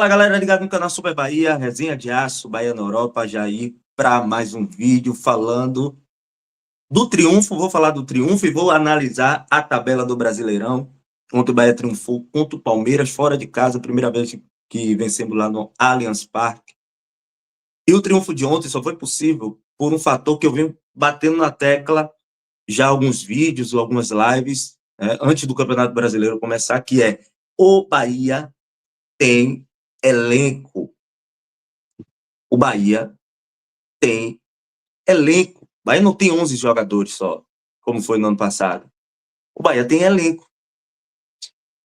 Fala, galera ligada no canal Super Bahia, resenha de aço, Bahia na Europa, já aí para mais um vídeo falando do triunfo. Vou falar do triunfo e vou analisar a tabela do Brasileirão. Ontem o Bahia triunfou contra o Palmeiras, fora de casa, primeira vez que vencemos lá no Allianz Parque. E o triunfo de ontem só foi possível por um fator que eu venho batendo na tecla já alguns vídeos, algumas lives, antes do Campeonato Brasileiro começar, que é o Bahia tem elenco. O Bahia tem elenco. O Bahia não tem 11 jogadores só, como foi no ano passado. O Bahia tem elenco,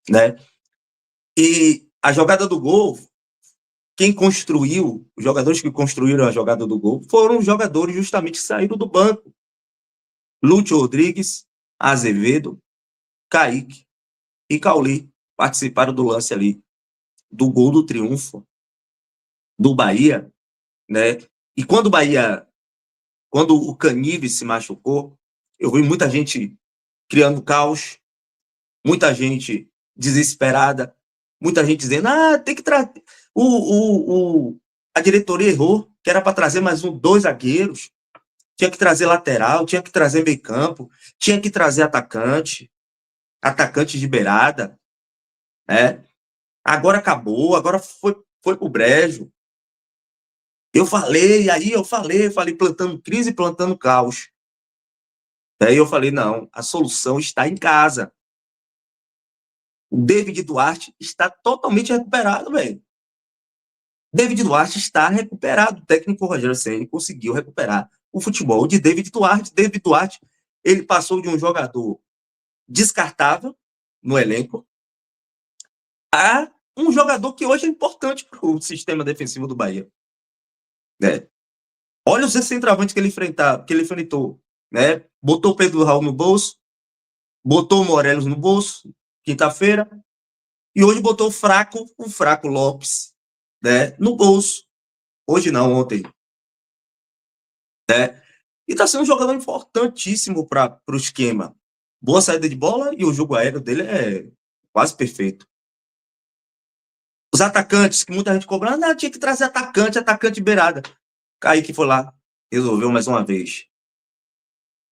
né? E a jogada do gol, quem construiu, os jogadores que construíram a jogada do gol, foram os jogadores justamente que saíram do banco. Lúcio Rodrigues, Azevedo, Kaique e Cauli participaram do lance ali, do gol do triunfo do Bahia, né? E quando o Canives se machucou, eu vi muita gente criando caos, muita gente desesperada, muita gente dizendo, tem que trazer. A diretoria errou, que era para trazer mais dois zagueiros, tinha que trazer lateral, tinha que trazer meio campo, tinha que trazer atacante de beirada, né? Agora acabou, agora foi pro brejo. Falei plantando crise, plantando caos. Aí eu falei, não, a solução está em casa. O David Duarte está totalmente recuperado, velho. David Duarte está recuperado. O técnico Rogério Ceni conseguiu recuperar o futebol de David Duarte. David Duarte, ele passou de um jogador descartável no elenco a um jogador que hoje é importante para o sistema defensivo do Bahia. Né? Olha os centroavantes que ele enfrentou. Né? Botou o Pedro Raul no bolso, botou o Morelos no bolso, quinta-feira, e hoje botou o fraco Lopes, né, no bolso. Hoje não, ontem. Né? E está sendo um jogador importantíssimo para o esquema. Boa saída de bola e o jogo aéreo dele é quase perfeito. Os atacantes, que muita gente cobrando, tinha que trazer atacante de beirada. Kaique foi lá, resolveu mais uma vez.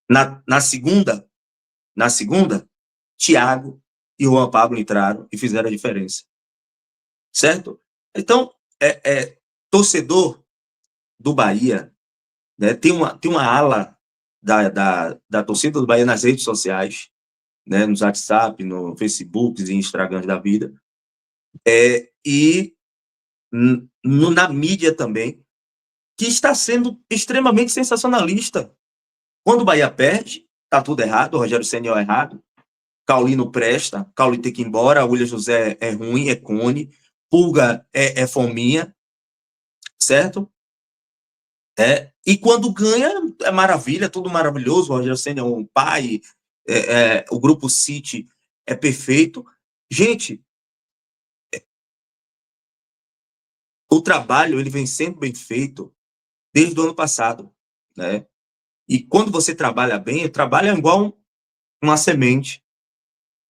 Na segunda, Thiago e Juan Pablo entraram e fizeram a diferença. Certo? Então, torcedor do Bahia, né, tem uma ala da torcida do Bahia nas redes sociais, né, no WhatsApp, no Facebook e Instagram da vida, e na mídia também, que está sendo extremamente sensacionalista. Quando o Bahia perde, tá tudo errado, o Rogério Ceni é errado, Cauli não presta, Cauli tem que ir embora, William José é ruim, é cone, Pulga é fominha, certo? E quando ganha, é maravilha, tudo maravilhoso, o Rogério Ceni é um pai, o Grupo City é perfeito. Gente, o trabalho ele vem sendo bem feito desde o ano passado, né? E quando você trabalha bem, trabalha igual uma semente.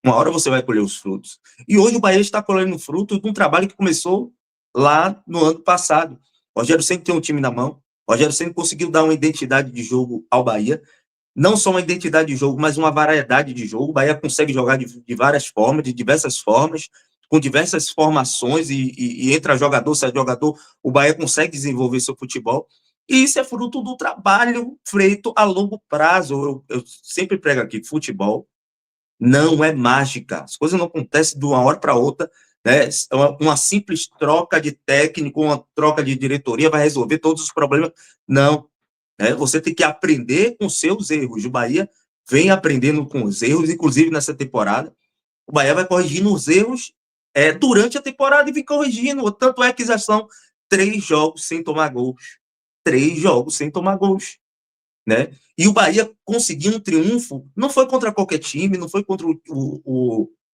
Uma hora você vai colher os frutos. E hoje o Bahia está colhendo fruto de um trabalho que começou lá no ano passado. O Rogério Ceni tem um time na mão. O Rogério Ceni conseguiu dar uma identidade de jogo ao Bahia. Não só uma identidade de jogo, mas uma variedade de jogo. O Bahia consegue jogar de várias formas, de diversas formas, com diversas formações, e entra jogador, sai jogador, o Bahia consegue desenvolver seu futebol. E isso é fruto do trabalho feito a longo prazo. Eu sempre prego aqui, futebol não é mágica. As coisas não acontecem de uma hora para outra. Né? Uma simples troca de técnico, uma troca de diretoria vai resolver todos os problemas. Não. Você tem que aprender com seus erros. O Bahia vem aprendendo com os erros, inclusive nessa temporada. O Bahia vai corrigindo os erros durante a temporada e vem corrigindo. Tanto é que já são 3 jogos sem tomar gols. 3 jogos sem tomar gols. Né? E o Bahia conseguiu um triunfo, não foi contra qualquer time, não foi contra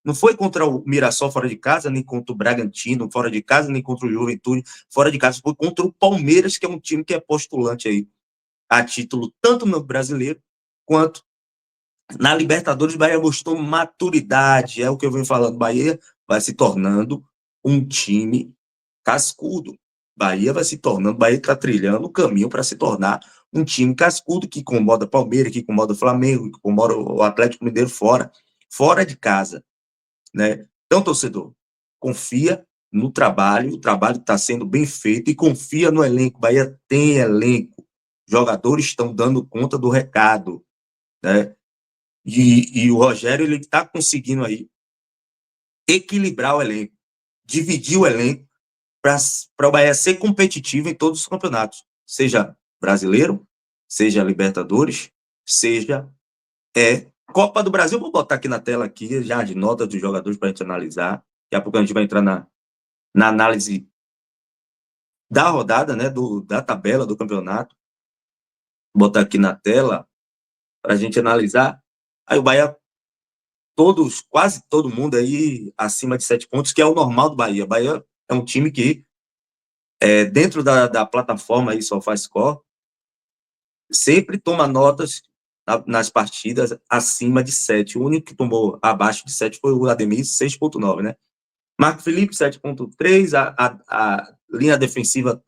não foi contra o Mirassol fora de casa, nem contra o Bragantino fora de casa, nem contra o Juventude fora de casa, foi contra o Palmeiras, que é um time que é postulante aí a título tanto no Brasileiro quanto na Libertadores. O Bahia mostrou maturidade, é o que eu venho falando. O Bahia vai se tornando um time cascudo. Bahia vai se tornando, Bahia está trilhando o caminho para se tornar um time cascudo que incomoda Palmeiras, que incomoda o Flamengo, que incomoda o Atlético Mineiro fora de casa, né? Então, torcedor, confia no trabalho, o trabalho está sendo bem feito e confia no elenco. Bahia tem elenco, jogadores estão dando conta do recado, né? E o Rogério ele está conseguindo aí equilibrar o elenco, dividir o elenco para o Bahia ser competitivo em todos os campeonatos, seja brasileiro, seja Libertadores, seja Copa do Brasil. Vou botar aqui na tela aqui já de nota dos jogadores para a gente analisar. Daqui a pouco a gente vai entrar na análise da rodada, né, da tabela do campeonato. Vou botar aqui na tela para a gente analisar. Aí o Bahia, quase todo mundo aí acima de 7 pontos, que é o normal do Bahia. Bahia é um time que, dentro da plataforma aí SofaScore, sempre toma notas nas partidas acima de 7. O único que tomou abaixo de 7 foi o Ademir, 6,9, né? Marco Felipe, 7,3. A linha defensiva,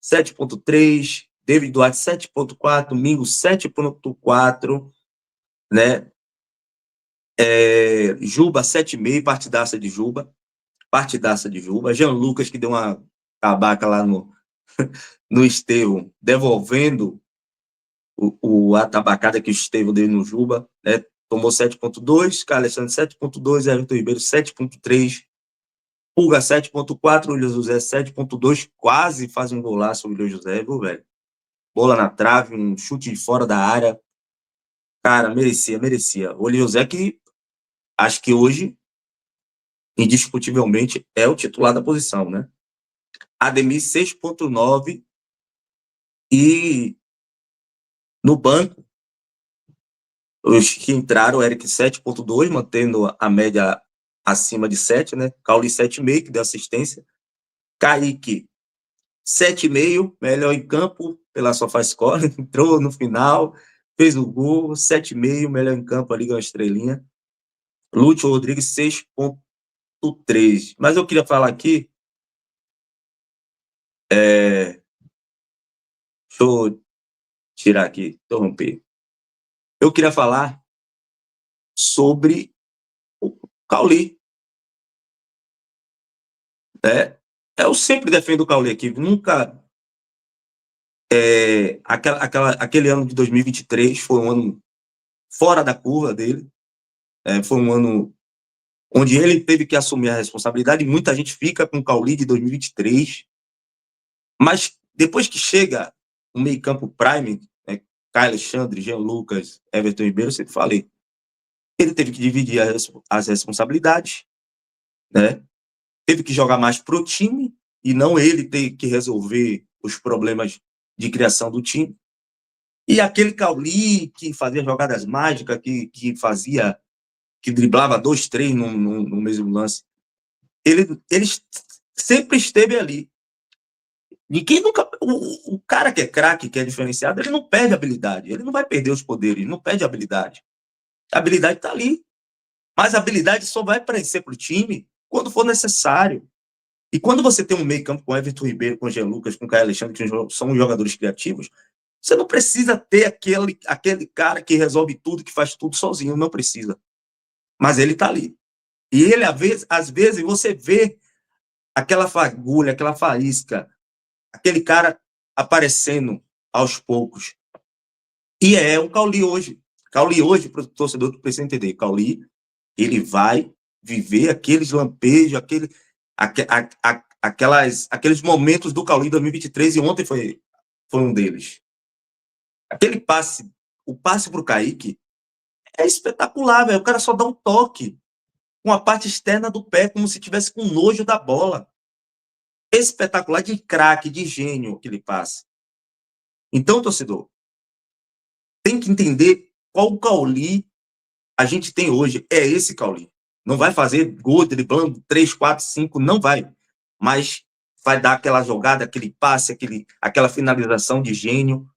7,3. David Duarte, 7,4. Domingo, 7,4. Né? Juba, 7,5. Partidaça de Juba. Jean Lucas, que deu uma tabaca lá no Estevão, devolvendo a tabacada que o Estevão deu no Juba, né? Tomou 7,2, Carlos Alexandre 7,2, Everton Ribeiro 7,3, Pulga 7,4, William José 7,2, quase faz um golaço o William José, viu, velho? Bola na trave, um chute de fora da área. Cara, merecia. O William José que acho que hoje, indiscutivelmente, é o titular da posição, né? Ademir 6,9 e no banco os que entraram, o Eric 7,2, mantendo a média acima de 7, né? Cauli 7,5, que deu assistência. Kaique 7,5, melhor em campo pela SofaScore, entrou no final, fez o gol, 7,5, melhor em campo ali, ganhou a estrelinha. Lúcio Rodrigues 6,3. Mas eu queria falar aqui, deixa eu tirar aqui, interromper. Eu queria falar sobre o Cauli. Eu sempre defendo o Cauli aqui, nunca. Aquele ano de 2023 foi um ano fora da curva dele, foi um ano onde ele teve que assumir a responsabilidade. Muita gente fica com o Cauli de 2023, mas depois que chega o meio-campo Prime, né, Caio Alexandre, Jean Lucas, Everton Ribeiro, eu sempre falei, ele teve que dividir as responsabilidades, né? Teve que jogar mais pro time e não ele ter que resolver os problemas de criação do time. E aquele Cauli que fazia jogadas mágicas, que driblava 2, 3 no mesmo lance, ele sempre esteve ali. Ninguém nunca. O cara que é craque, que é diferenciado, ele não perde habilidade. Ele não vai perder os poderes, não perde habilidade. A habilidade está ali. Mas a habilidade só vai aparecer para o time quando for necessário. E quando você tem um meio-campo com Everton Ribeiro, com Jean Lucas, com Caio Alexandre, que são jogadores criativos, você não precisa ter aquele cara que resolve tudo, que faz tudo sozinho. Não precisa. Mas ele está ali. E ele, às vezes, você vê aquela fagulha, aquela faísca, aquele cara aparecendo aos poucos. E é o Cauli hoje. Cauli hoje, para o torcedor que precisa entender, Cauli, ele vai viver aqueles lampejos, aqueles momentos do Cauli em 2023, e ontem foi um deles. Aquele passe, o passe para o Kaique, é espetacular, velho. O cara só dá um toque com a parte externa do pé, como se tivesse com nojo da bola. Espetacular, de craque, de gênio, aquele passe. Então, torcedor, tem que entender qual Cauli a gente tem hoje. É esse Cauli. Não vai fazer gol driblando 3, 4, 5, não vai. Mas vai dar aquela jogada, aquele passe, aquela finalização de gênio,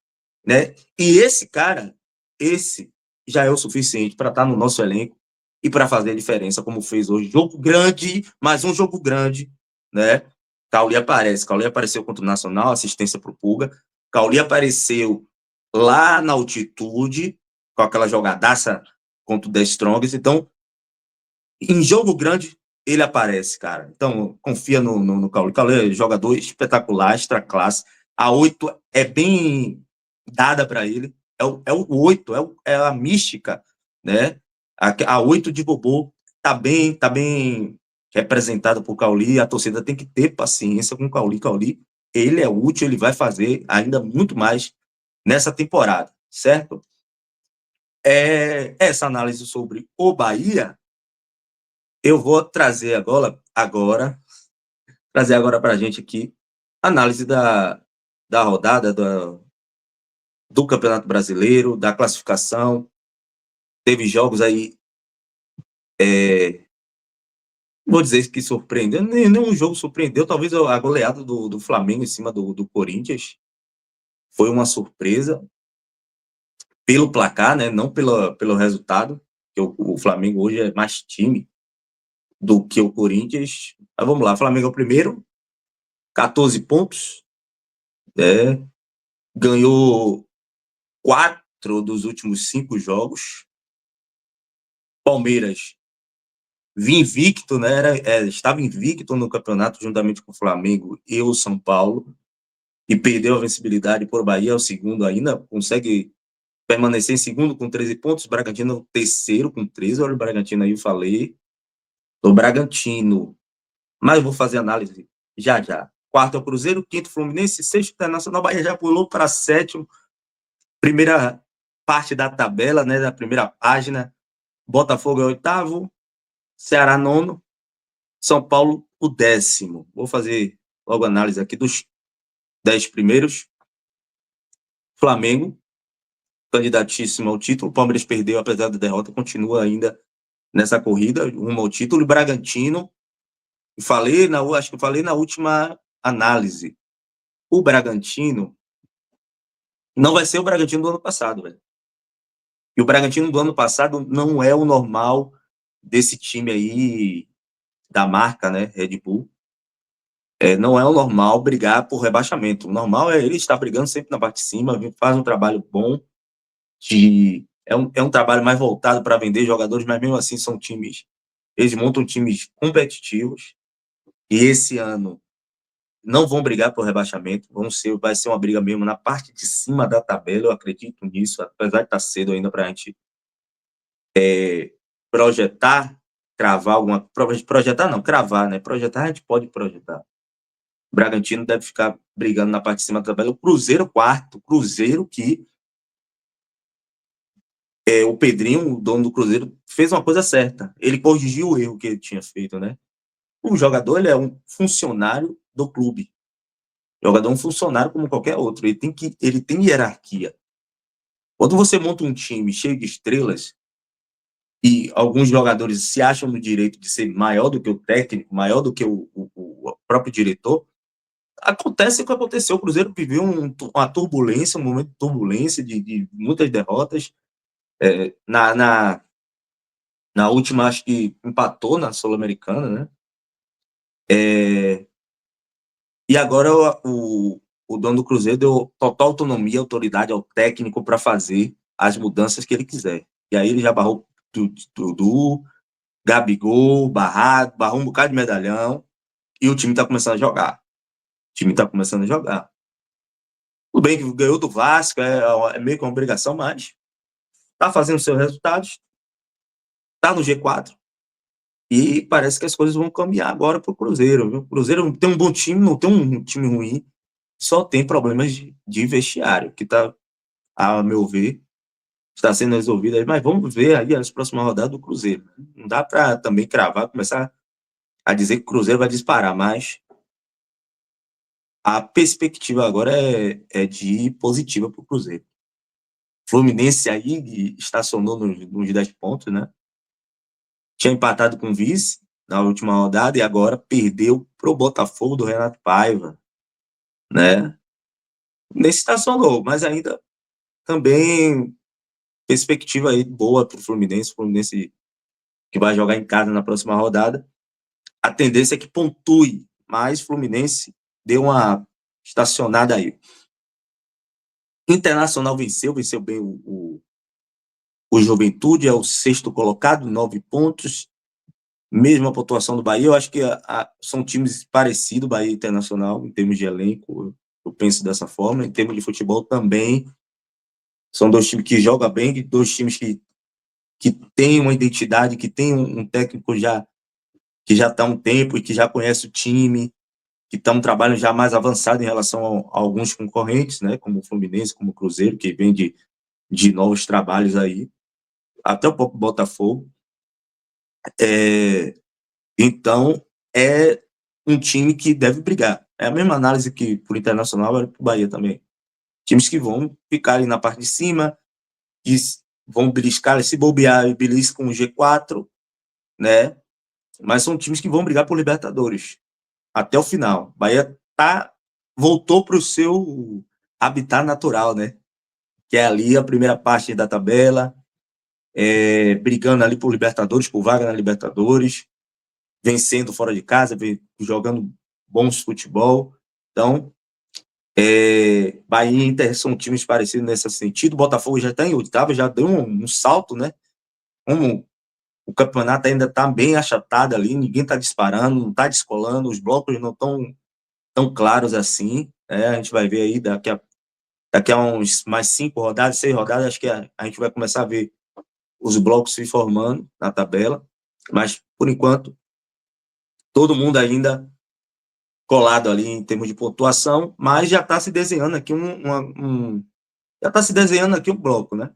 né? E esse cara, esse já é o suficiente para estar no nosso elenco e para fazer a diferença, como fez hoje. Jogo grande, mais um jogo grande, né? Cauli apareceu contra o Nacional, assistência para o Pulga. Cauli apareceu lá na altitude, com aquela jogadaça contra o The Strongest. Então, em jogo grande, ele aparece, cara. Então, confia no Cauli. Cauli é jogador espetacular, extra classe. A 8 é bem dada para ele. É o 8, é a mística, né? A 8 de Bobô tá bem representada por Cauli. A torcida tem que ter paciência com o Cauli. Cauli, ele é útil, ele vai fazer ainda muito mais nessa temporada, certo? Essa análise sobre o Bahia, eu vou trazer agora para a gente aqui análise da rodada do Campeonato Brasileiro, da classificação. Teve jogos aí, vou dizer que surpreendeu, nenhum jogo surpreendeu, talvez a goleada do Flamengo em cima do Corinthians foi uma surpresa pelo placar, né? Não pelo resultado, que o Flamengo hoje é mais time do que o Corinthians. Mas vamos lá, o Flamengo é o primeiro, 14 pontos, ganhou 4 dos últimos 5 jogos. Palmeiras vinha invicto, né? Estava invicto no campeonato juntamente com o Flamengo e o São Paulo, e perdeu a vencibilidade por Bahia, o segundo ainda, consegue permanecer em segundo com 13 pontos, Bragantino terceiro com 13, olha o Bragantino aí, eu falei, do Bragantino, mas eu vou fazer análise já. Quarto é o Cruzeiro, quinto Fluminense, sexto Internacional, Bahia já pulou para sétimo, primeira parte da tabela, né, da primeira página, Botafogo é oitavo, Ceará nono, São Paulo o 10º. Vou fazer logo análise aqui dos 10 primeiros. Flamengo, candidatíssimo ao título. O Palmeiras perdeu, apesar da derrota, continua ainda nessa corrida, rumo ao título. Bragantino, acho que falei na última análise. O Bragantino não vai ser o Bragantino do ano passado, velho. E o Bragantino do ano passado não é o normal desse time aí da marca, né, Red Bull. Não é o normal brigar por rebaixamento. O normal é ele estar brigando sempre na parte de cima, faz um trabalho bom, é um trabalho mais voltado para vender jogadores, mas mesmo assim são times, eles montam times competitivos, e esse ano não vão brigar por rebaixamento, vai ser uma briga mesmo na parte de cima da tabela, eu acredito nisso, apesar de estar cedo ainda para a gente projetar, cravar alguma... Projetar não, cravar, né? Projetar a gente pode projetar. O Bragantino deve ficar brigando na parte de cima da tabela. O Cruzeiro, quarto. Cruzeiro que o Pedrinho, o dono do Cruzeiro, fez uma coisa certa. Ele corrigiu o erro que ele tinha feito, né? O jogador, ele é um funcionário do clube. O jogador é um funcionário como qualquer outro. Ele tem hierarquia. Quando você monta um time cheio de estrelas e alguns jogadores se acham no direito de ser maior do que o técnico, maior do que o próprio diretor, acontece o que aconteceu. O Cruzeiro viveu uma turbulência, um momento de turbulência, de muitas derrotas. Na última, acho que empatou na Sul-Americana, né? E agora o dono do Cruzeiro deu total autonomia, autoridade ao técnico para fazer as mudanças que ele quiser. E aí ele já barrou Dudu, Gabigol, barrou um bocado de medalhão, e o time está começando a jogar. Tudo bem que ganhou do Vasco, é meio que uma obrigação, mas está fazendo seus resultados, está no G4, e parece que as coisas vão caminhar agora para o Cruzeiro. O Cruzeiro tem um bom time, não tem um time ruim, só tem problemas de vestiário, que está, a meu ver, está sendo resolvido aí, mas vamos ver aí as próximas rodadas do Cruzeiro. Não dá para também cravar, começar a dizer que o Cruzeiro vai disparar, mas a perspectiva agora é de positiva para o Cruzeiro. Fluminense aí estacionou nos 10 pontos, né? Tinha empatado com o vice na última rodada e agora perdeu pro Botafogo do Renato Paiva, né? Nem se estacionou, mas ainda também perspectiva aí boa para o Fluminense que vai jogar em casa na próxima rodada. A tendência é que pontue mas Fluminense deu uma estacionada aí. Internacional venceu bem o Juventude, é o 6º colocado, 9 pontos, mesma pontuação do Bahia. Eu acho que são times parecidos, Bahia e Internacional, em termos de elenco, eu penso dessa forma. Em termos de futebol também, são 2 times que jogam bem, 2 times que têm uma identidade, que tem um técnico que já está há um tempo e que já conhece o time, que está um trabalho já mais avançado em relação a alguns concorrentes, né, como o Fluminense, como o Cruzeiro, que vem de novos trabalhos aí, até o próprio Botafogo. Então, é um time que deve brigar. É a mesma análise que por Internacional era para o Bahia também. Times que vão ficar ali na parte de cima, que vão beliscar, se bobear e beliscam o G4, né? Mas são times que vão brigar por Libertadores até o final. Bahia voltou para o seu habitat natural, né? Que é ali a primeira parte da tabela, brigando ali por Libertadores, por vaga na Libertadores, vencendo fora de casa, jogando bons futebol. Então, Bahia e Inter são times parecidos nesse sentido. O Botafogo já está em 8º, já deu um salto, né? Como o campeonato ainda está bem achatado ali, ninguém está disparando, não está descolando, os blocos não estão tão claros assim. A gente vai ver aí daqui a uns mais 5 rodadas, 6 rodadas, acho que a gente vai começar a ver os blocos se formando na tabela, mas por enquanto todo mundo ainda colado ali em termos de pontuação, mas já está se desenhando aqui já está se desenhando aqui um bloco, né?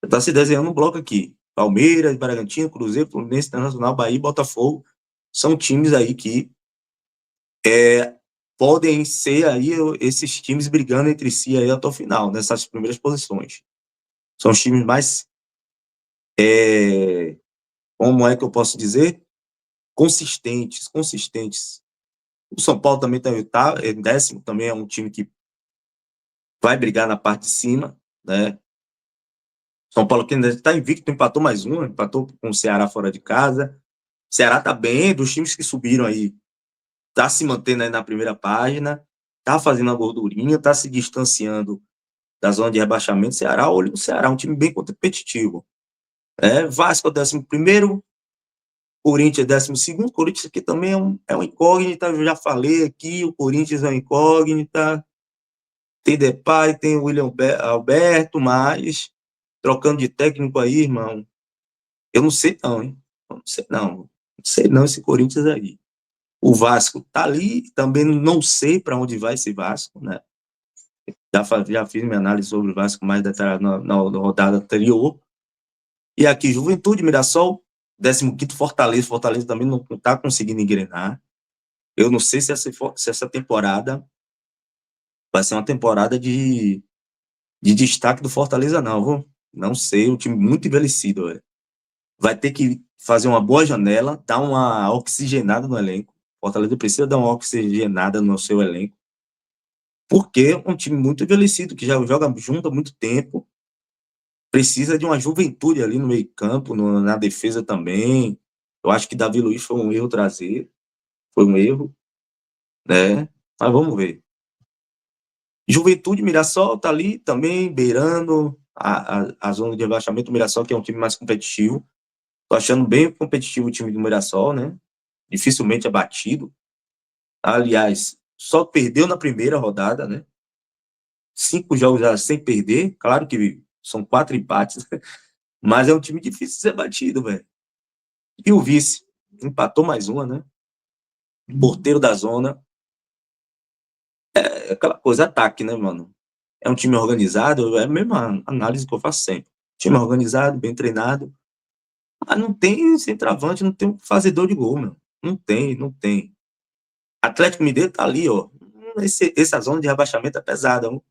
Já está se desenhando um bloco aqui. Palmeiras, Bragantino, Cruzeiro, Fluminense, Internacional, Bahia e Botafogo são times aí que podem ser aí esses times brigando entre si aí até o final, nessas primeiras posições. São os times mais, como é que eu posso dizer? Consistentes. O São Paulo também está em 10º, também é um time que vai brigar na parte de cima, né? São Paulo que ainda está invicto, empatou com o Ceará fora de casa. O Ceará está bem, dos times que subiram aí, está se mantendo aí na primeira página, está fazendo a gordurinha, está se distanciando da zona de rebaixamento. O Ceará é um time bem competitivo. Vasco é o 11º, Corinthians é 12º, Corinthians aqui também é uma incógnita, eu já falei aqui, o Corinthians é uma incógnita, tem Depay, tem o William Alberto, mas trocando de técnico aí, irmão, eu não sei não, hein? Eu não sei não esse Corinthians aí. O Vasco tá ali, também não sei para onde vai esse Vasco, né? Já fiz minha análise sobre o Vasco mais detalhada na rodada anterior. E aqui, Juventude, Mirassol, 15º Fortaleza também não está conseguindo engrenar. Eu não sei se essa temporada vai ser uma temporada de destaque do Fortaleza, não, viu? Não sei, um time muito envelhecido, velho. Vai ter que fazer uma boa janela, dar uma oxigenada no elenco. Fortaleza precisa dar uma oxigenada no seu elenco, porque é um time muito envelhecido, que já joga junto há muito tempo, precisa de uma juventude ali no meio campo, na defesa também. Eu acho que Davi Luiz foi um erro trazer, foi um erro, né? Mas vamos ver. Juventude, Mirassol tá ali também beirando a zona de rebaixamento. O Mirassol, que é um time mais competitivo. Tô achando bem competitivo o time do Mirassol, né? Dificilmente é batido. Aliás, só perdeu na primeira rodada, né? 5 jogos já sem perder. Claro que são 4 empates, mas é um time difícil de ser batido, velho. E o vice empatou mais uma, né? Porteiro da zona. É aquela coisa, ataque, né, mano? É um time organizado, é a mesma análise que eu faço sempre. Time organizado, bem treinado. Mas não tem centroavante, não tem um fazedor de gol, meu. Não tem. Atlético Mineiro tá ali, ó. Essa zona de rebaixamento é pesada, ó.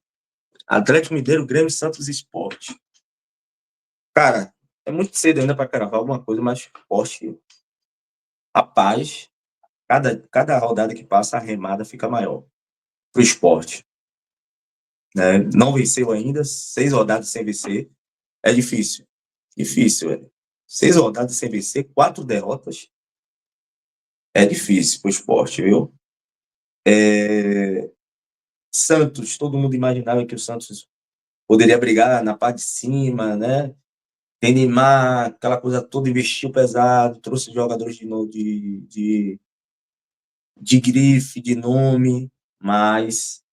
Atlético Mineiro, Grêmio, Santos e Sport. Cara, é muito cedo ainda para cravar alguma coisa, mas Sport, rapaz, cada rodada que passa, a remada fica maior pro Sport. Né? Não venceu ainda, 6 rodadas sem vencer. É difícil. Difícil, velho. 6 rodadas sem vencer, 4 derrotas. É difícil pro esporte, viu? Santos, todo mundo imaginava que o Santos poderia brigar na parte de cima, né? Tem Neymar, aquela coisa toda, investiu pesado, trouxe jogadores de grife, de nome, mas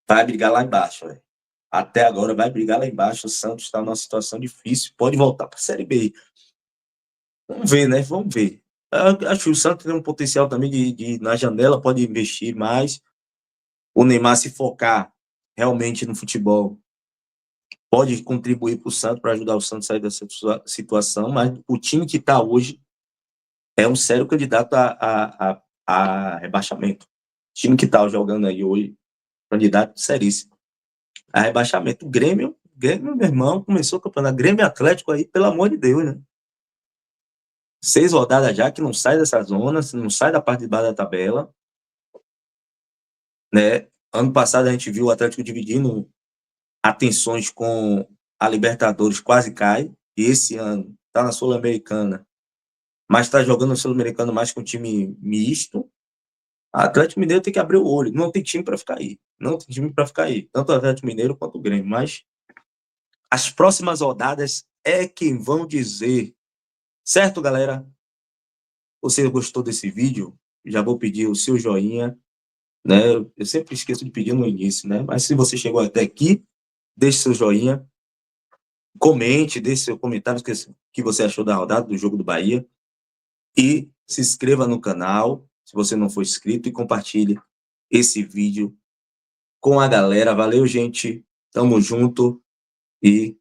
vai brigar lá embaixo, velho. Até agora vai brigar lá embaixo. O Santos está numa situação difícil, pode voltar para a Série B. Vamos ver, né? Vamos ver. Eu acho que o Santos tem um potencial também na janela, pode investir mais. O Neymar, se focar realmente no futebol, pode contribuir para o Santos, para ajudar o Santos a sair dessa situação, mas o time que está hoje é um sério candidato a rebaixamento. O time que está jogando aí hoje, candidato seríssimo a rebaixamento. O Grêmio, meu irmão, começou o campeonato. Grêmio Atlético aí, pelo amor de Deus, né? 6 rodadas já que não sai dessa zona, não sai da parte de baixo da tabela, né? Ano passado a gente viu o Atlético dividindo atenções com a Libertadores, quase cai, e esse ano está na Sul-Americana, mas está jogando no Sul-Americano mais com time misto. O Atlético Mineiro tem que abrir o olho, não tem time para ficar aí, não tem time para ficar aí, tanto o Atlético Mineiro quanto o Grêmio, mas as próximas rodadas é quem vão dizer, certo, galera? Você gostou desse vídeo? Já vou pedir o seu joinha, né? Eu sempre esqueço de pedir no início, né? Mas se você chegou até aqui, deixe seu joinha, comente, deixe seu comentário que você achou da rodada do jogo do Bahia e se inscreva no canal, se você não for inscrito, e compartilhe esse vídeo com a galera. Valeu, gente. Tamo junto e